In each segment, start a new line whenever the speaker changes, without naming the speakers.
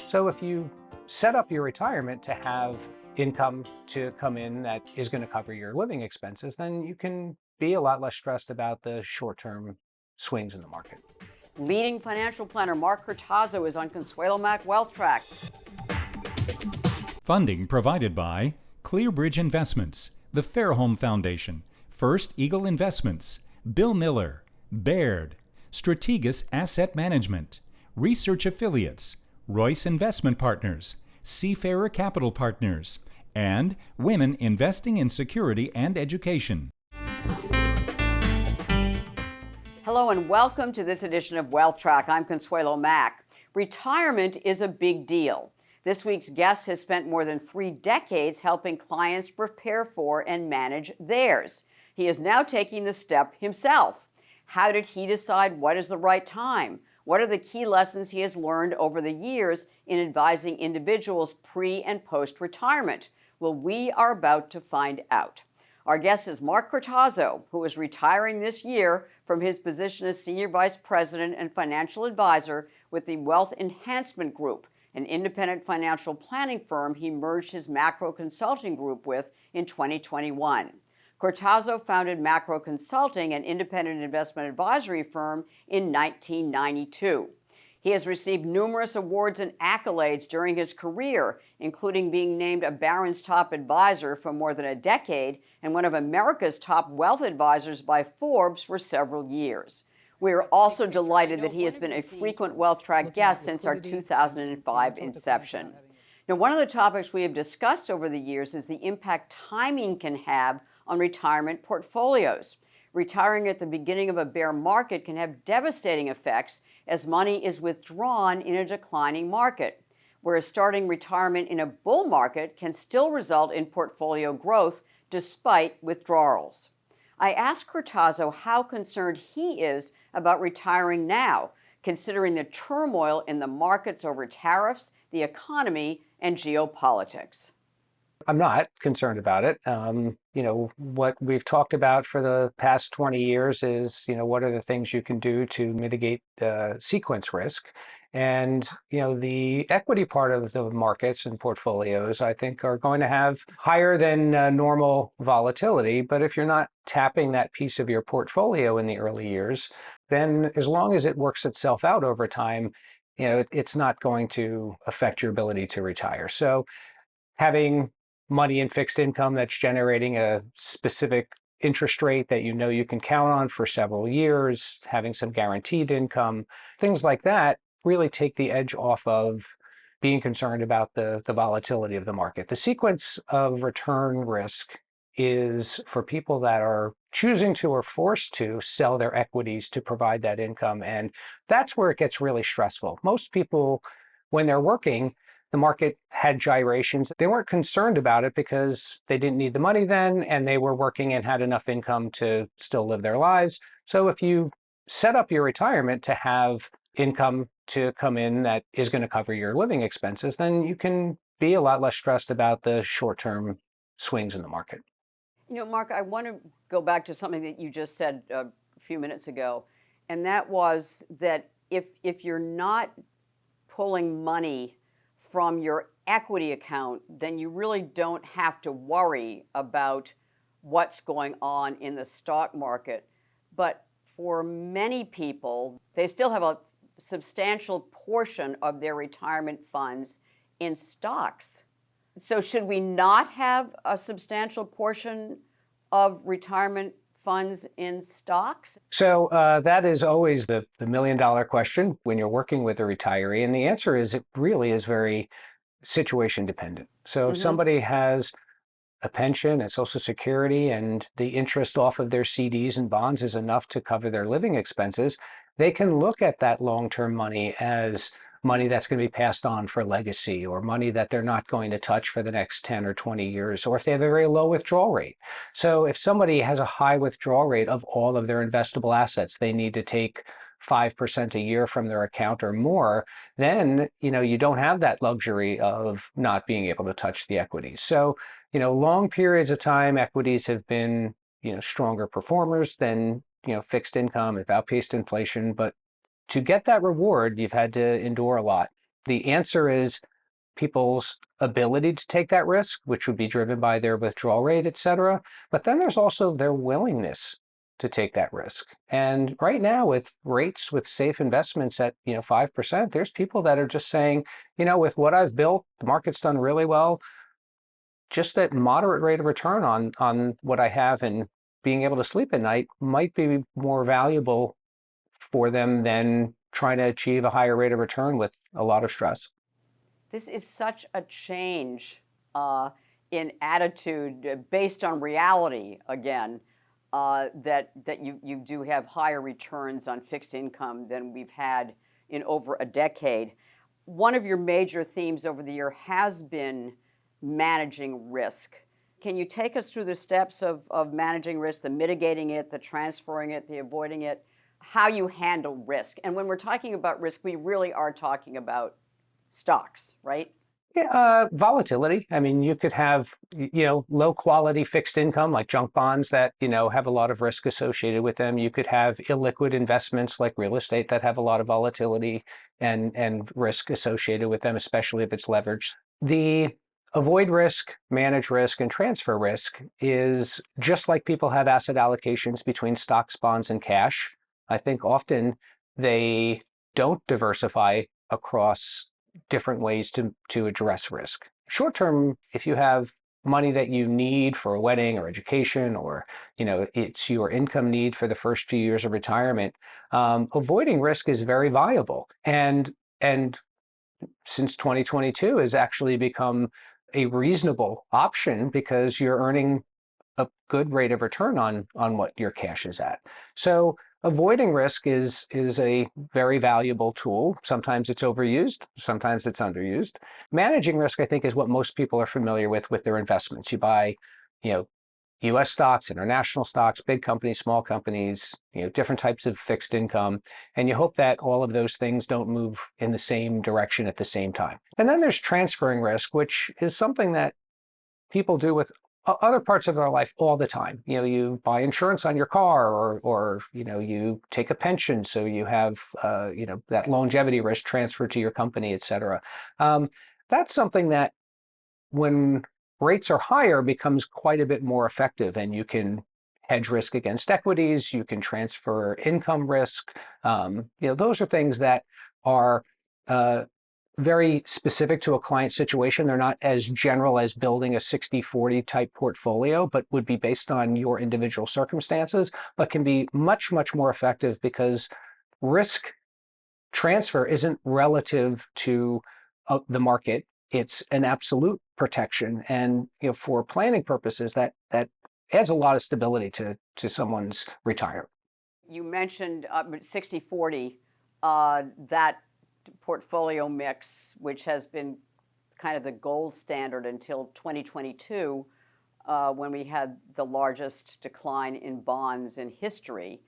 So if you set up your retirement to have income to come in that is going to cover your living expenses, then you can be a lot less stressed about the short-term swings in the market.
Leading financial planner Mark Cortazzo is on Consuelo Mac Wealth Track.
Funding provided by Clearbridge Investments, the Fairholme Foundation, First Eagle Investments, Bill Miller, Baird, Strategas Asset Management, Research Affiliates, Royce Investment Partners, Seafarer Capital Partners, and Women Investing in Security and Education.
Hello and welcome to this edition of Wealth Track. I'm Consuelo Mac. Retirement is a big deal. This week's guest has spent more than 3 decades helping clients prepare for and manage theirs. He is now taking the step himself. How did he decide what is the right time? What are the key lessons he has learned over the years in advising individuals pre- and post-retirement? Well, we are about to find out. Our guest is Mark Cortazzo, who is retiring this year from his position as Senior Vice President and Financial Advisor with the Wealth Enhancement Group, an independent financial planning firm he merged his Macro Consulting Group with in 2021. Cortazzo founded Macro Consulting, an independent investment advisory firm, in 1992. He has received numerous awards and accolades during his career, including being named a Barron's top advisor for more than a decade and one of America's top wealth advisors by Forbes for several years. We are also delighted that he has been a frequent Wealth Track guest since our 2005 inception. Now, one of the topics we have discussed over the years is the impact timing can have on retirement portfolios. Retiring at the beginning of a bear market can have devastating effects as money is withdrawn in a declining market, whereas starting retirement in a bull market can still result in portfolio growth despite withdrawals. I asked Cortazzo how concerned he is about retiring now, considering the turmoil in the markets over tariffs, the economy, and geopolitics.
I'm not concerned about it. What we've talked about for the past 20 years is, what are the things you can do to mitigate sequence risk? And, the equity part of the markets and portfolios, I think, are going to have higher than normal volatility. But if you're not tapping that piece of your portfolio in the early years, then as long as it works itself out over time, it's not going to affect your ability to retire. So having money in fixed income that's generating a specific interest rate that you can count on for several years, having some guaranteed income, things like that really take the edge off of being concerned about the volatility of the market. The sequence of return risk is for people that are choosing to or forced to sell their equities to provide that income. And that's where it gets really stressful. Most people, when they're working, the market had gyrations. They weren't concerned about it because they didn't need the money then, and they were working and had enough income to still live their lives. So if you set up your retirement to have income to come in that is going to cover your living expenses, then you can be a lot less stressed about the short-term swings in the market.
Mark, I want to go back to something that you just said a few minutes ago, and that was that if you're not pulling money from your equity account, then you really don't have to worry about what's going on in the stock market. But for many people, they still have a substantial portion of their retirement funds in stocks. So should we not have a substantial portion of retirement funds in stocks?
So that is always the million-dollar question when you're working with a retiree. And the answer is it really is very situation dependent. So if somebody has a pension and Social Security and the interest off of their CDs and bonds is enough to cover their living expenses, they can look at that long-term money as money that's going to be passed on for legacy, or money that they're not going to touch for the next 10 or 20 years, or if they have a very low withdrawal rate. So if somebody has a high withdrawal rate of all of their investable assets, they need to take 5% a year from their account or more, then you don't have that luxury of not being able to touch the equities. So long periods of time, equities have been stronger performers than fixed income. Have outpaced inflation, but to get that reward, you've had to endure a lot. The answer is people's ability to take that risk, which would be driven by their withdrawal rate, et cetera. But then there's also their willingness to take that risk. And right now, with rates with safe investments at 5%, there's people that are just saying, with what I've built, the market's done really well. Just that moderate rate of return on what I have and being able to sleep at night might be more valuable for them than trying to achieve a higher rate of return with a lot of stress.
This is such a change in attitude based on reality again, that you do have higher returns on fixed income than we've had in over a decade. One of your major themes over the year has been managing risk. Can you take us through the steps of managing risk, the mitigating it, the transferring it, the avoiding it, how you handle risk? And when we're talking about risk, we really are talking about stocks, right?
Yeah, volatility. I mean, you could have, low quality fixed income like junk bonds that, have a lot of risk associated with them. You could have illiquid investments like real estate that have a lot of volatility and risk associated with them, especially if it's leveraged. The avoid risk, manage risk, and transfer risk is just like people have asset allocations between stocks, bonds, and cash. I think often they don't diversify across different ways to address risk. Short term, if you have money that you need for a wedding or education, or it's your income need for the first few years of retirement, avoiding risk is very viable. And since 2022 has actually become a reasonable option because you're earning a good rate of return on what your cash is at. So avoiding risk is a very valuable tool. Sometimes it's overused, sometimes it's underused. Managing risk, I think, is what most people are familiar with their investments. You buy, US stocks, international stocks, big companies, small companies, different types of fixed income, and you hope that all of those things don't move in the same direction at the same time. And then there's transferring risk, which is something that people do with other parts of our life all the time. You buy insurance on your car, or you take a pension, so you have that longevity risk transferred to your company, et cetera. That's something that when rates are higher becomes quite a bit more effective, and you can hedge risk against equities, you can transfer income risk. Those are things that are very specific to a client situation. They're not as general as building a 60-40 type portfolio, but would be based on your individual circumstances, but can be much, much more effective because risk transfer isn't relative to the market. It's an absolute protection. And for planning purposes, that adds a lot of stability to someone's retirement.
You mentioned 60-40, that portfolio mix, which has been kind of the gold standard until 2022, when we had the largest decline in bonds in history.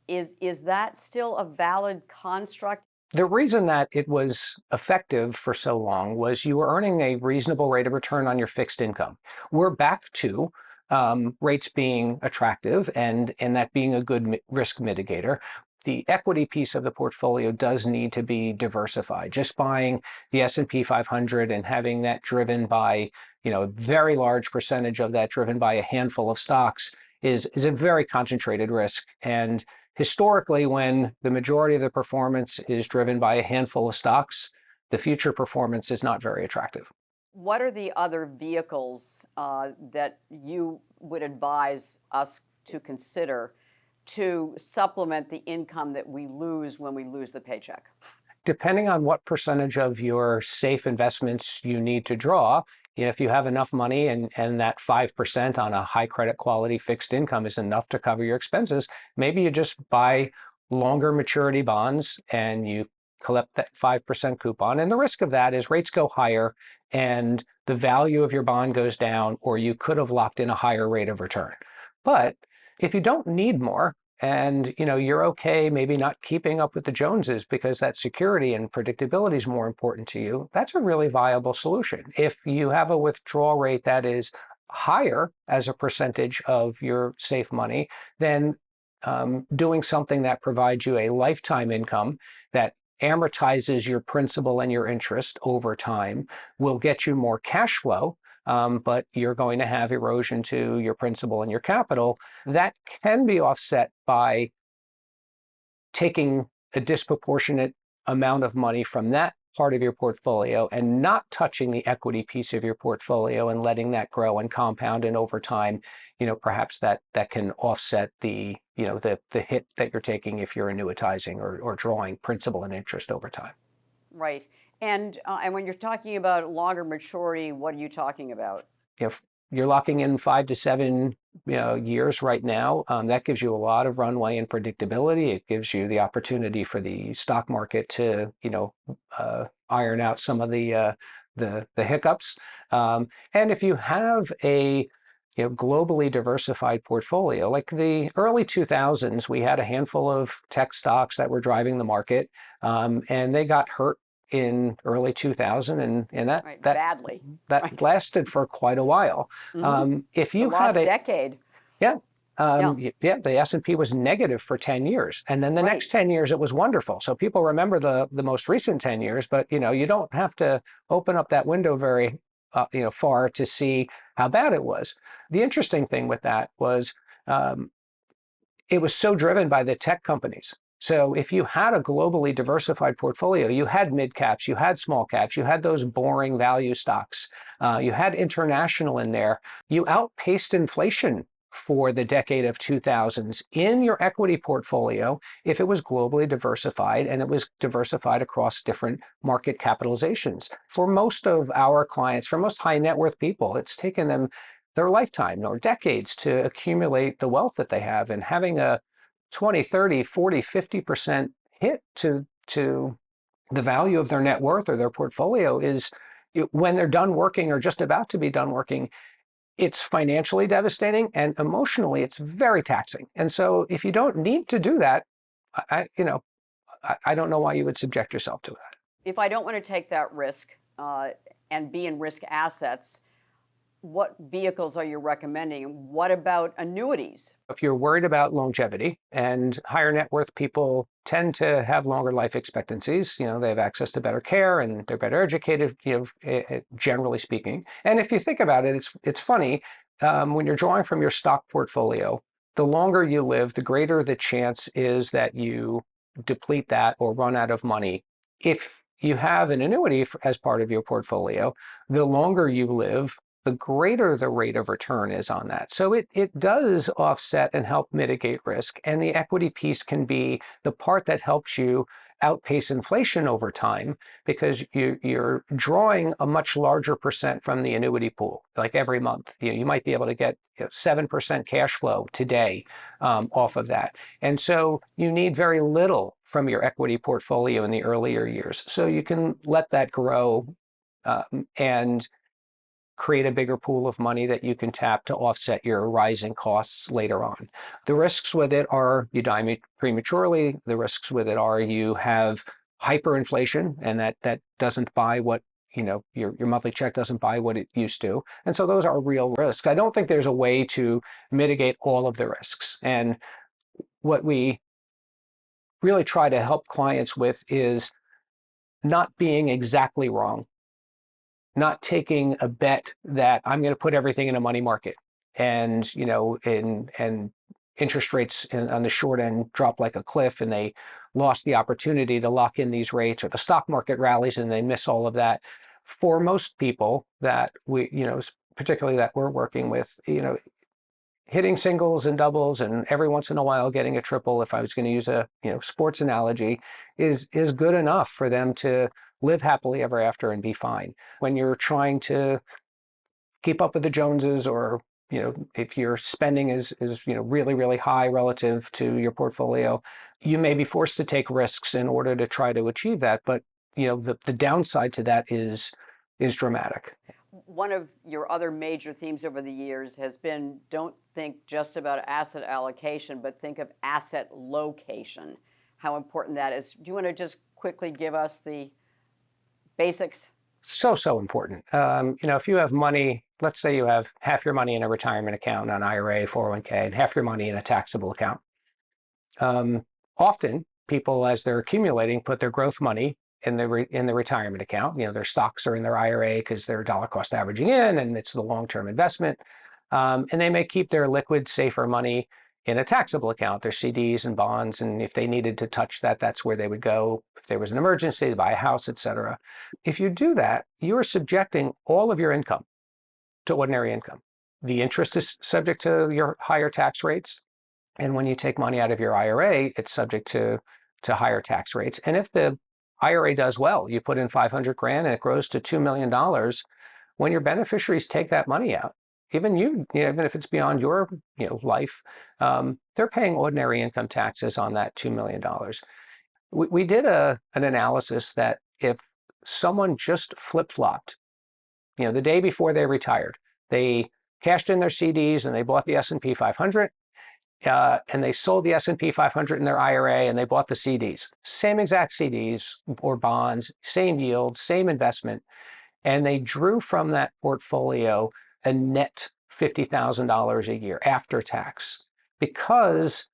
Is that still a valid construct?
The reason that it was effective for so long was you were earning a reasonable rate of return on your fixed income. We're back to rates being attractive and that being a good risk mitigator. The equity piece of the portfolio does need to be diversified. Just buying the S&P 500 and having that driven by, a very large percentage of that driven by a handful of stocks is a very concentrated risk. And historically, when the majority of the performance is driven by a handful of stocks, the future performance is not very attractive.
What are the other vehicles that you would advise us to consider to supplement the income that we lose when we lose the paycheck?
Depending on what percentage of your safe investments you need to draw, if you have enough money and that 5% on a high credit quality fixed income is enough to cover your expenses, maybe you just buy longer maturity bonds and you collect that 5% coupon. And the risk of that is rates go higher and the value of your bond goes down, or you could have locked in a higher rate of return. But if you don't need more and you're okay maybe not keeping up with the Joneses because that security and predictability is more important to you, that's a really viable solution. If you have a withdrawal rate that is higher as a percentage of your safe money, then doing something that provides you a lifetime income that amortizes your principal and your interest over time, will get you more cash flow, but you're going to have erosion to your principal and your capital. That can be offset by taking a disproportionate amount of money from that part of your portfolio and not touching the equity piece of your portfolio and letting that grow and compound. And over time, perhaps that can offset the hit that you're taking if you're annuitizing or drawing principal and interest over time.
Right. And when you're talking about longer maturity, what are you talking about?
If you're locking in 5 to 7 years right now, that gives you a lot of runway and predictability. It gives you the opportunity for the stock market to iron out some of the hiccups. And if you have a globally diversified portfolio, like the early 2000s, we had a handful of tech stocks that were driving the market, and they got hurt in early 2000, and that
badly.
That lasted for quite a while.
Mm-hmm.
If you
had
a
decade,
the S&P was negative for 10 years, and then the next 10 years it was wonderful. So people remember the most recent 10 years, but you don't have to open up that window very far to see how bad it was. The interesting thing with that was it was so driven by the tech companies. So if you had a globally diversified portfolio, you had mid caps, you had small caps, you had those boring value stocks, you had international in there, you outpaced inflation for the decade of 2000s in your equity portfolio if it was globally diversified and it was diversified across different market capitalizations. For most of our clients, for most high net worth people, it's taken them their lifetime or decades to accumulate the wealth that they have, and having a 20, 30, 40, 50% hit to the value of their net worth or their portfolio is, when they're done working or just about to be done working, it's financially devastating, and emotionally it's very taxing. And so if you don't need to do that, I don't know why you would subject yourself to that.
If I don't want to take that risk and be in risk assets, what vehicles are you recommending? What about annuities?
If you're worried about longevity, and higher net worth people tend to have longer life expectancies, they have access to better care and they're better educated, generally speaking. And if you think about it, it's funny, when you're drawing from your stock portfolio, the longer you live, the greater the chance is that you deplete that or run out of money. If you have an annuity as part of your portfolio, the longer you live, the greater the rate of return is on that. So it does offset and help mitigate risk. And the equity piece can be the part that helps you outpace inflation over time, because you're drawing a much larger percent from the annuity pool, like every month. You might be able to get 7% cash flow today off of that. And so you need very little from your equity portfolio in the earlier years. So you can let that grow and create a bigger pool of money that you can tap to offset your rising costs later on. The risks with it are you die prematurely. The risks with it are you have hyperinflation, and that doesn't buy what, your monthly check doesn't buy what it used to. And so those are real risks. I don't think there's a way to mitigate all of the risks. And what we really try to help clients with is not being exactly wrong, not taking a bet that I'm going to put everything in a money market, and and interest rates on the short end drop like a cliff, and they lost the opportunity to lock in these rates, or the stock market rallies and they miss all of that. For most people that we, particularly that we're working with, hitting singles and doubles and every once in a while getting a triple, if I was going to use a sports analogy, is good enough for them to live happily ever after and be fine. When you're trying to keep up with the Joneses, or if your spending is really, really high relative to your portfolio, you may be forced to take risks in order to try to achieve that. But the downside to that is dramatic.
One of your other major themes over the years has been, don't think just about asset allocation, but think of asset location, how important that is. Do you want to just quickly give us the basics?
So important. If you have money, let's say you have half your money in a retirement account, an IRA, 401k, and half your money in a taxable account. Often people, as they're accumulating, put their growth money in the retirement account. Their stocks are in their IRA because they're dollar cost averaging in, and it's the long-term investment. And they may keep their liquid, safer money in a taxable account, their CDs and bonds. And if they needed to touch that, that's where they would go if there was an emergency, to buy a house, et cetera. If you do that, you are subjecting all of your income to ordinary income. The interest is subject to your higher tax rates. And when you take money out of your IRA, it's subject to higher tax rates. And if the IRA does well, you put in 500 grand and it grows to $2 million, when your beneficiaries take that money out, even even if it's beyond your life, they're paying ordinary income taxes on that $2 million. We did an analysis that if someone just flip-flopped, the day before they retired, they cashed in their CDs and they bought the S&P 500, and they sold the S&P 500 in their IRA and they bought the CDs. Same exact CDs or bonds, same yield, same investment. And they drew from that portfolio a net $50,000 a year after tax, because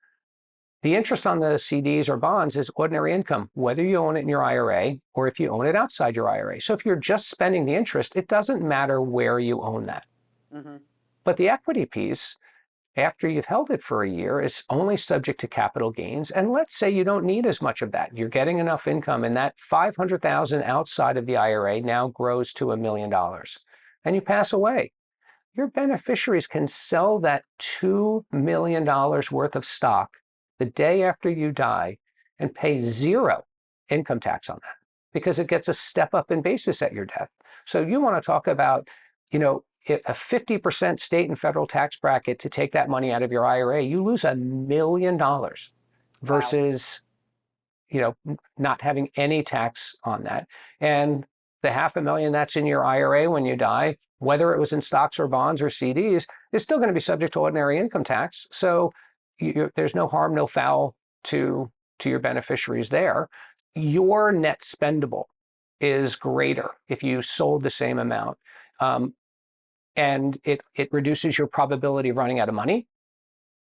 the interest on the CDs or bonds is ordinary income, whether you own it in your IRA or if you own it outside your IRA. So if you're just spending the interest, it doesn't matter where you own that. Mm-hmm. But the equity piece, after you've held it for a year, is only subject to capital gains. And let's say you don't need as much of that. You're getting enough income, and that $500,000 outside of the IRA now grows to $1 million. And you pass away. Your beneficiaries can sell that $2 million worth of stock the day after you die and pay zero income tax on that, because it gets a step up in basis at your death. So you want to talk about, a 50% state and federal tax bracket to take that money out of your IRA, you lose $1 million versus, not having any tax on that. And the $500,000 that's in your IRA when you die, whether it was in stocks or bonds or CDs, is still going to be subject to ordinary income tax. So there's no harm, no foul to your beneficiaries there. Your net spendable is greater if you sold the same amount. And it reduces your probability of running out of money.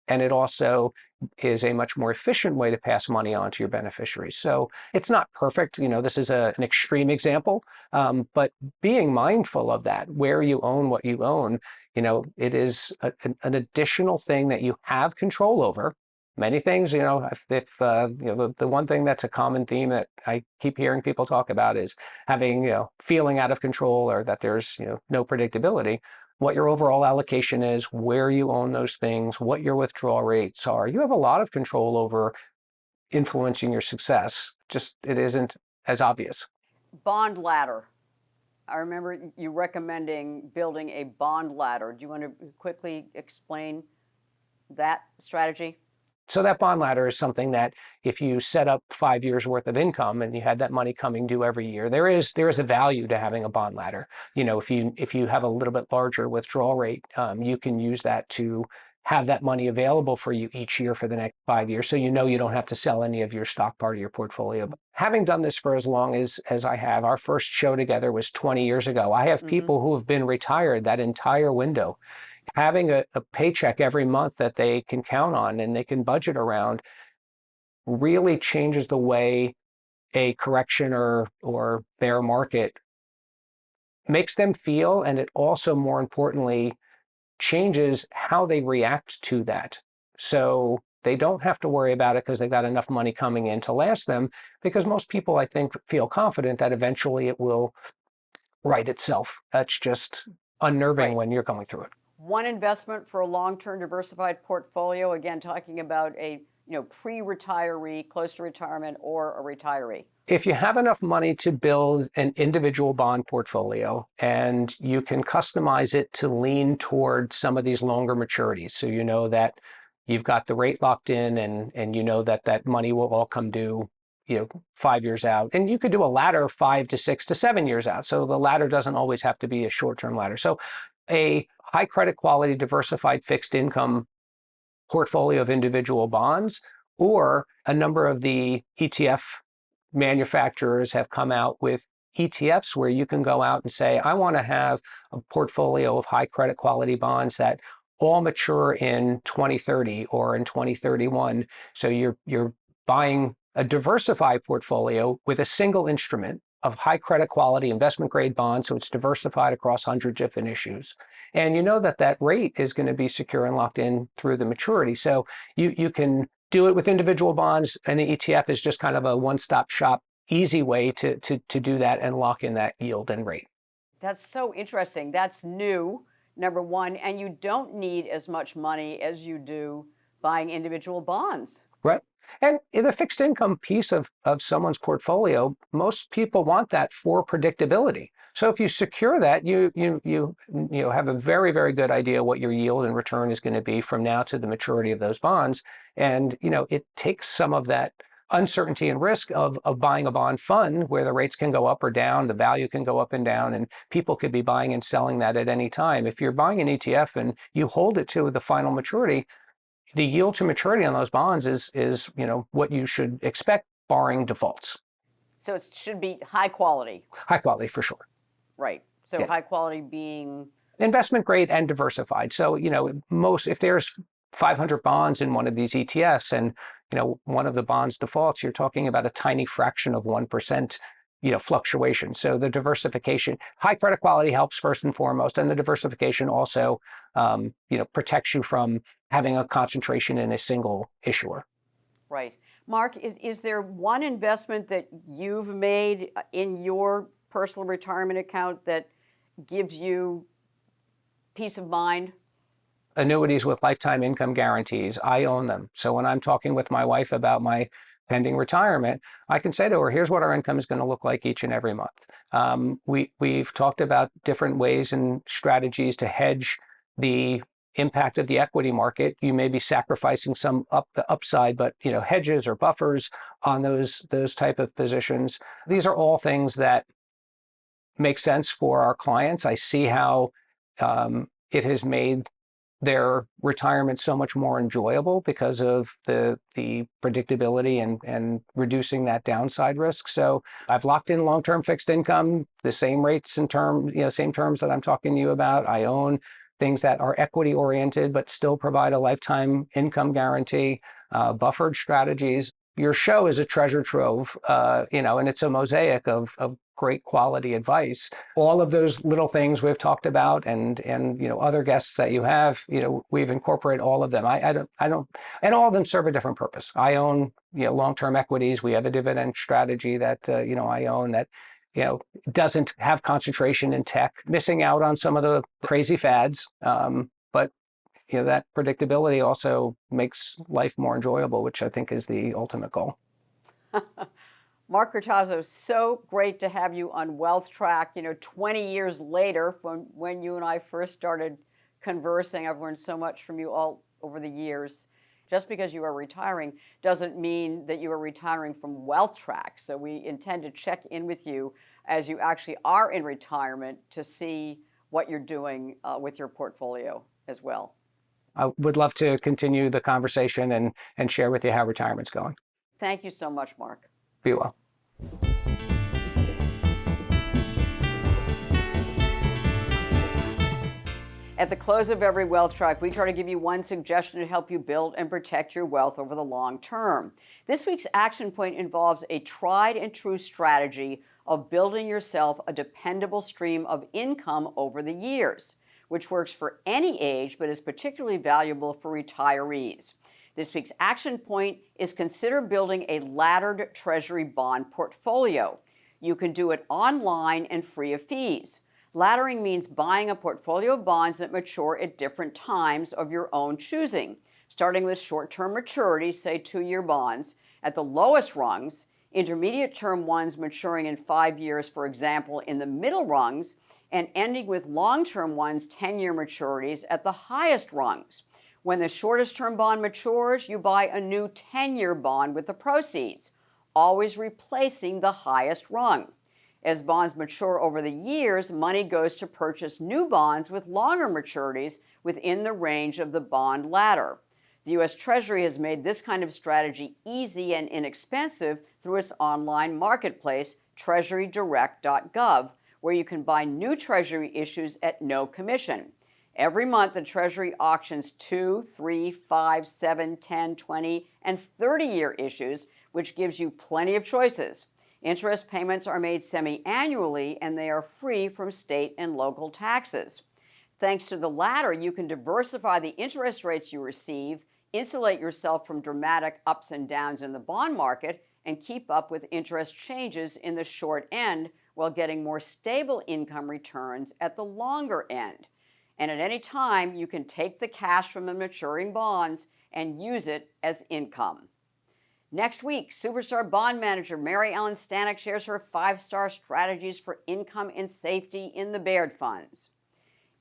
And it also is a much more efficient way to pass money on to your beneficiaries. So it's not perfect. This is an extreme example, but being mindful of that, where you own what you own, it is an additional thing that you have control over. Many things, the one thing that's a common theme that I keep hearing people talk about is having, feeling out of control, or that there's, no predictability. What your overall allocation is, where you own those things, what your withdrawal rates are. You have a lot of control over influencing your success. Just it isn't as obvious.
Bond ladder. I remember you recommending building a bond ladder. Do you want to quickly explain that strategy?
So that bond ladder is something that if you set up 5 years worth of income and you had that money coming due every year, there is a value to having a bond ladder. If you have a little bit larger withdrawal rate, you can use that to have that money available for you each year for the next 5 years. So you don't have to sell any of your stock part of your portfolio. But having done this for as long as I have, our first show together was 20 years ago. I have people who have been retired that entire window. Having a paycheck every month that they can count on and they can budget around really changes the way a correction or bear market makes them feel. And it also, more importantly, changes how they react to that. So they don't have to worry about it because they've got enough money coming in to last them, because most people, I think, feel confident that eventually it will right itself. That's just unnerving when you're going through it.
One investment for a long-term diversified portfolio, again, talking about a pre-retiree, close to retirement, or a retiree.
If you have enough money to build an individual bond portfolio and you can customize it to lean toward some of these longer maturities, so you know that you've got the rate locked in and you know that money will all come due 5 years out. And you could do a ladder 5 to 6 to 7 years out. So the ladder doesn't always have to be a short-term ladder. So a high credit quality diversified fixed income portfolio of individual bonds, or a number of the ETF manufacturers have come out with ETFs where you can go out and say, I want to have a portfolio of high credit quality bonds that all mature in 2030 or in 2031. So you're buying a diversified portfolio with a single instrument of high credit quality investment grade bonds, so it's diversified across hundreds of different issues. And you know that that rate is going to be secure and locked in through the maturity. So you can do it with individual bonds, and the ETF is just kind of a one-stop shop, easy way to do that and lock in that yield and rate.
That's so interesting. That's new, number one, and you don't need as much money as you do buying individual bonds.
Right. And in the fixed income piece of someone's portfolio, most people want that for predictability. So if you secure that, you have a very, very good idea what your yield and return is going to be from now to the maturity of those bonds. And it takes some of that uncertainty and risk of buying a bond fund where the rates can go up or down, the value can go up and down, and people could be buying and selling that at any time. If you're buying an ETF and you hold it to the final maturity, the yield to maturity on those bonds is what you should expect, barring defaults.
So it should be high quality.
High quality for sure.
Right. So
Yeah.
high quality being
Investment grade and diversified. So if there's 500 bonds in one of these ETFs and one of the bonds defaults, you're talking about a tiny fraction of 1%. Fluctuation. So the diversification, high credit quality helps first and foremost, and the diversification also, protects you from having a concentration in a single issuer.
right. Mark, is there one investment that you've made in your personal retirement account that gives you peace of mind?
Annuities with lifetime income guarantees. I own them. So when I'm talking with my wife about my pending retirement, I can say to her, here's what our income is going to look like each and every month. We've talked about different ways and strategies to hedge the impact of the equity market. You may be sacrificing some upside, but hedges or buffers on those type of positions. These are all things that make sense for our clients. I see how it has made their retirement so much more enjoyable because of the predictability and reducing that downside risk. So I've locked in long-term fixed income, the same rates and same terms that I'm talking to you about. I own things that are equity oriented but still provide a lifetime income guarantee, buffered strategies. Your show is a treasure trove, and it's a mosaic of great quality advice. All of those little things we've talked about, and other guests that you have, we've incorporated all of them. I don't, and all of them serve a different purpose. I own long-term equities. We have a dividend strategy that I own that doesn't have concentration in tech, missing out on some of the crazy fads, but that predictability also makes life more enjoyable, which I think is the ultimate goal.
Mark Cortazzo, so great to have you on Wealth Track. 20 years later, from when you and I first started conversing, I've learned so much from you all over the years. Just because you are retiring doesn't mean that you are retiring from Wealth Track. So we intend to check in with you as you actually are in retirement to see what you're doing with your portfolio as well.
I would love to continue the conversation and share with you how retirement's going.
Thank you so much, Mark.
Be well.
At the close of every Wealth Track, we try to give you one suggestion to help you build and protect your wealth over the long term. This week's action point involves a tried and true strategy of building yourself a dependable stream of income over the years, which works for any age but is particularly valuable for retirees. This week's action point is consider building a laddered Treasury bond portfolio. You can do it online and free of fees. Laddering means buying a portfolio of bonds that mature at different times of your own choosing, starting with short-term maturities, say 2-year bonds, at the lowest rungs, intermediate-term ones maturing in 5 years, for example, in the middle rungs, and ending with long-term ones, 10-year maturities, at the highest rungs. When the shortest term bond matures, you buy a new 10-year bond with the proceeds, always replacing the highest rung. As bonds mature over the years, money goes to purchase new bonds with longer maturities within the range of the bond ladder. The U.S. Treasury has made this kind of strategy easy and inexpensive through its online marketplace, treasurydirect.gov, where you can buy new Treasury issues at no commission. Every month, the Treasury auctions 2, 3, 5, 7, 10, 20, and 30-year issues which gives you plenty of choices. Interest payments are made semi-annually, and they are free from state and local taxes. Thanks to the latter, you can diversify the interest rates you receive, insulate yourself from dramatic ups and downs in the bond market, and keep up with interest changes in the short end while getting more stable income returns at the longer end. And at any time, you can take the cash from the maturing bonds and use it as income. Next week, superstar bond manager Mary Ellen Stanek shares her 5-star strategies for income and safety in the Baird funds.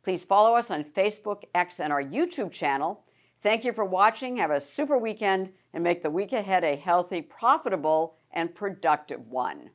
Please follow us on Facebook, X, and our YouTube channel. Thank you for watching. Have a super weekend and make the week ahead a healthy, profitable, and productive one.